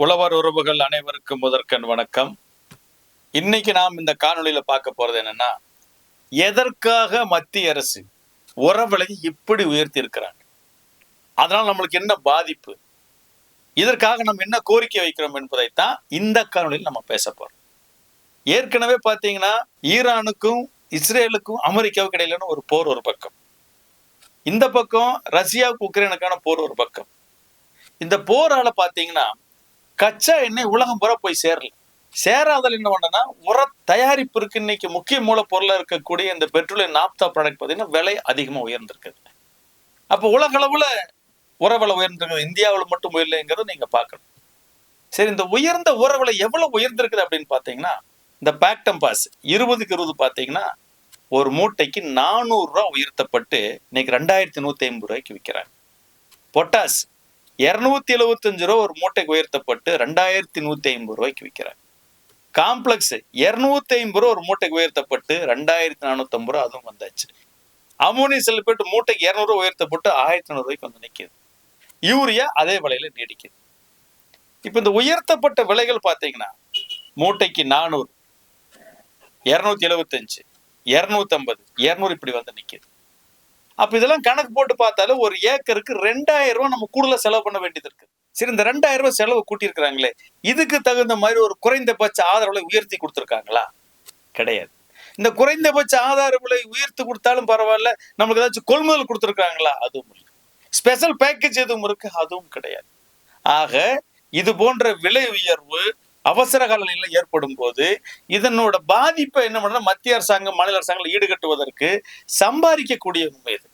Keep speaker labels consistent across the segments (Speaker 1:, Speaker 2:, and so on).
Speaker 1: உழவர் உறவுகள் அனைவருக்கும் முதற்கண் வணக்கம். இன்னைக்கு நாம் இந்த காணொளியில பார்க்க போறது என்னன்னா, எதற்காக மத்திய அரசு உர விலையை இப்படி உயர்த்தி இருக்கிறாங்க, அதனால நம்மளுக்கு என்ன பாதிப்பு, இதற்காக நம்ம என்ன கோரிக்கை வைக்கிறோம் என்பதைத்தான் இந்த காணொளியில் நம்ம பேச போறோம். ஏற்கனவே பார்த்தீங்கன்னா, ஈரானுக்கும் இஸ்ரேலுக்கும் அமெரிக்காவுக்கு இடையிலான ஒரு போர் ஒரு பக்கம், இந்த பக்கம் ரஷ்யாவுக்கு உக்ரைனுக்கான போர் ஒரு பக்கம். இந்த போரால பார்த்தீங்கன்னா கச்சா எண்ணெய் உலகம் பூரா போய் சேராதல் என்ன பண்ணனா, உர தயாரிப்பு இருக்கு. இன்னைக்கு முக்கிய மூலப்பொருளா இருக்கக்கூடிய இந்த பெட்ரோலியம் நாப்தா ப்ராடக்ட் பார்த்தீங்கன்னா விலை அதிகமாக உயர்ந்திருக்குது. அப்போ உலக அளவுல உர விலை உயர்ந்திருக்குது, இந்தியாவில் மட்டும் உயர்லைங்கிறத நீங்க பார்க்கணும். சரி, இந்த உயர்ந்த உர விலை எவ்வளவு உயர்ந்திருக்குது அப்படின்னு பார்த்தீங்கன்னா, இந்த பேக்டம் பாஸ் 20க்கு 20 பார்த்தீங்கன்னா ஒரு மூட்டைக்கு 400 ரூபாய் உயர்த்தப்பட்டு இன்னைக்கு 2150 ரூபாய்க்கு விற்கிறாங்க. பொட்டாஸ் 275 ரூபா ஒரு மூட்டைக்கு உயர்த்தப்பட்டு 2150 ரூபாய்க்கு விற்கிறாங்க. காம்ப்ளெக்ஸ் 250 ரூபா ஒரு மூட்டைக்கு உயர்த்தப்பட்டு 2450 ரூபா அதுவும் வந்தாச்சு. அமோனியம் சல்பேட் மூட்டைக்கு 200 ரூபா உயர்த்தப்பட்டு 1400 ரூபாய்க்கு வந்து நிற்கிது. யூரியா அதே விலையில நீடிக்குது. இப்ப இந்த உயர்த்தப்பட்ட விலைகள் பாத்தீங்கன்னா மூட்டைக்கு 400, 275, 250, 200 இப்படி வந்து நிற்கிது. அப்ப இதெல்லாம் கணக்கு போட்டு பார்த்தாலும் ஒரு ஏக்கருக்கு 2000 ரூபாய் நம்ம கூடுதலா செலவு பண்ண வேண்டியது இருக்கு. சரி, இந்த 2000 ரூபாய் செலவு கூட்டியிருக்கிறாங்களே, இதுக்கு தகுந்த மாதிரி ஒரு குறைந்தபட்ச ஆதரவு விலை உயர்த்தி கொடுத்துருக்காங்களா? கிடையாது. இந்த குறைந்தபட்ச ஆதார விலை உயர்த்தி கொடுத்தாலும் பரவாயில்ல, நமக்கு ஏதாச்சும் கொள்முதல் கொடுத்துருக்காங்களா? அதுவும் இல்லை. ஸ்பெஷல் பேக்கேஜ் எதுவும் இருக்கு? அதுவும் கிடையாது. ஆக இது போன்ற விலை உயர்வு அவசர கால நிலையில் ஏற்படும் போது இதனோட பாதிப்பை என்ன பண்ண மத்திய அரசாங்கம் மாநில அரசாங்கம் ஈடுகட்டுவதற்கு சம்பாதிக்கக்கூடிய உண்மை இது.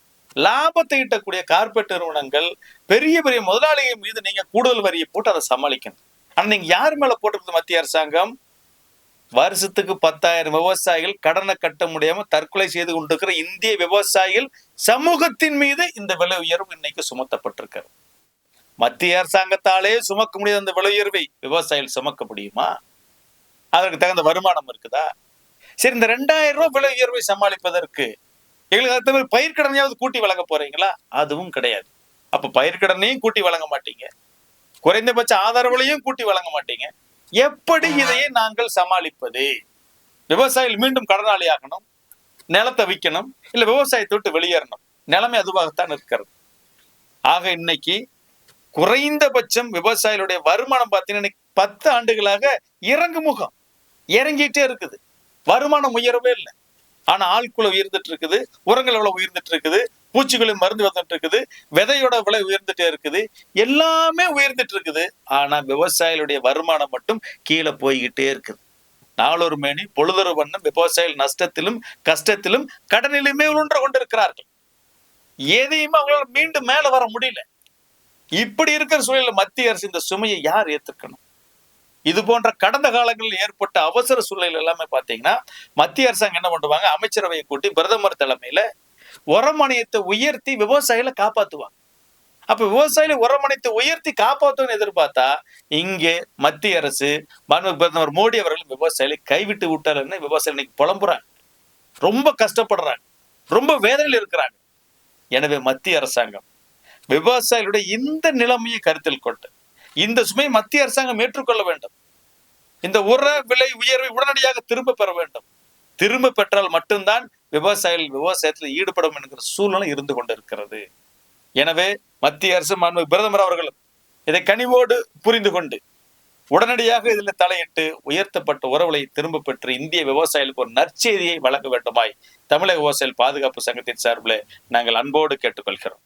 Speaker 1: லாபத்தை ஈட்டக்கூடிய கார்பரேட் நிறுவனங்கள் பெரிய பெரிய முதலாளிகள் மீது நீங்க கூடுதல் வரியை போட்டு அதை சமாளிக்கணும். ஆனா நீங்க யார் மேல போட்டிருக்குது மத்திய அரசாங்கம்? வருஷத்துக்கு 10,000 விவசாயிகள் கடனை கட்ட முடியாம தற்கொலை செய்து கொண்டிருக்கிற இந்திய விவசாயிகள் சமூகத்தின் மீது இந்த விலை உயர்வு இன்னைக்கு சுமத்தப்பட்டிருக்கிறது. மத்திய அரசாங்கத்தாலே சுமக்க முடியாத அந்த விலை உயர்வை விவசாயிகள் சுமக்க முடியுமா? அதற்கு தகுந்த வருமானம் இருக்குதா? சரி, இந்த 2000 ரூபாய் விலை உயர்வை சமாளிப்பதற்கு எங்களுக்கு அடுத்த மாதிரி பயிர்க்கடனையாவது கூட்டி வழங்க போறீங்களா? அதுவும் கிடையாது. அப்ப பயிர்க்கடனையும் கூட்டி வழங்க மாட்டீங்க, குறைந்தபட்ச ஆதார விலையும் கூட்டி வழங்க மாட்டீங்க. எப்படி இதையே நாங்கள் சமாளிப்பது? விவசாயிகள் மீண்டும் கடனாளி ஆகணும், நிலத்தை விற்கணும், இல்ல விவசாயத்தை விட்டு வெளியேறணும். நிலைமை அதுவாகத்தான் இருக்கிறது. ஆக இன்னைக்கு குறைந்தபட்சம் விவசாயிகளுடைய வருமானம் பார்த்தீங்கன்னா 10 ஆண்டுகளாக இறங்கு முகம் இறங்கிட்டே இருக்குது. வருமானம் உயரவே இல்லை. ஆனா ஆள்குள்ள உயர்ந்துட்டு இருக்குது, உரங்கள் விலை உயர்ந்துட்டு இருக்குது, பூச்சிகளின் மருந்து வந்துட்டு இருக்குது, விதையோட விலை உயர்ந்துட்டே இருக்குது, எல்லாமே உயர்ந்துட்டு இருக்குது. ஆனா விவசாயிகளுடைய வருமானம் மட்டும் கீழே போய்கிட்டே இருக்குது. நாளொரு மேனி பொழுதொரு வண்ணம் விவசாயிகள் நஷ்டத்திலும் கஷ்டத்திலும் கடனிலுமே உழன்று கொண்டிருக்கிறார்கள். எதையுமே அவங்களால மீண்டும் மேல வர முடியல. இப்படி இருக்கிற சூழலில் மத்திய அரசு இந்த சுமையை யார் ஏத்துக்கணும்? இது போன்ற கடந்த காலங்களில் ஏற்பட்ட அவசர சூழல் எல்லாமே பாத்தீங்கன்னா மத்திய அரசாங்கம் என்ன பண்ணுவாங்க, அமைச்சரவையை கூட்டி பிரதமர் தலைமையில உரமணியத்தை உயர்த்தி விவசாயிகளை காப்பாத்துவாங்க. அப்ப விவசாயிகளை உரமணியத்தை உயர்த்தி காப்பாற்றுன்னு எதிர்பார்த்தா இங்கே மத்திய அரசு பிரதமர் மோடி அவர்கள் விவசாயிகளை கைவிட்டு விட்டாருன்னு விவசாயிகள் இன்னைக்கு புலம்புறாங்க, ரொம்ப கஷ்டப்படுறாங்க, ரொம்ப வேதனையில் இருக்கிறாங்க. எனவே மத்திய அரசாங்கம் விவசாயிகளுடைய இந்த நிலைமையை கருத்தில் கொண்டு இந்த சுமையை மத்திய அரசாங்கம் ஏற்றுக்கொள்ள வேண்டும். இந்த உர விலை உயர்வை உடனடியாக திரும்ப பெற வேண்டும். திரும்ப பெற்றால் மட்டும்தான் விவசாயிகள் விவசாயத்தில் ஈடுபடும் என்கிற சூழ்நிலை இருந்து கொண்டிருக்கிறது. எனவே மத்திய அரசு பிரதமர் அவர்களும் இதை கனிவோடு புரிந்து கொண்டு உடனடியாக இதில் தலையிட்டு உயர்த்தப்பட்ட உரவிலை திரும்ப பெற்று இந்திய விவசாயிகளுக்கு ஒரு நற்செய்தியை வழங்க வேண்டுமாய் தமிழக விவசாயிகள் பாதுகாப்பு சங்கத்தின் சார்பில் நாங்கள் அன்போடு கேட்டுக்கொள்கிறோம்.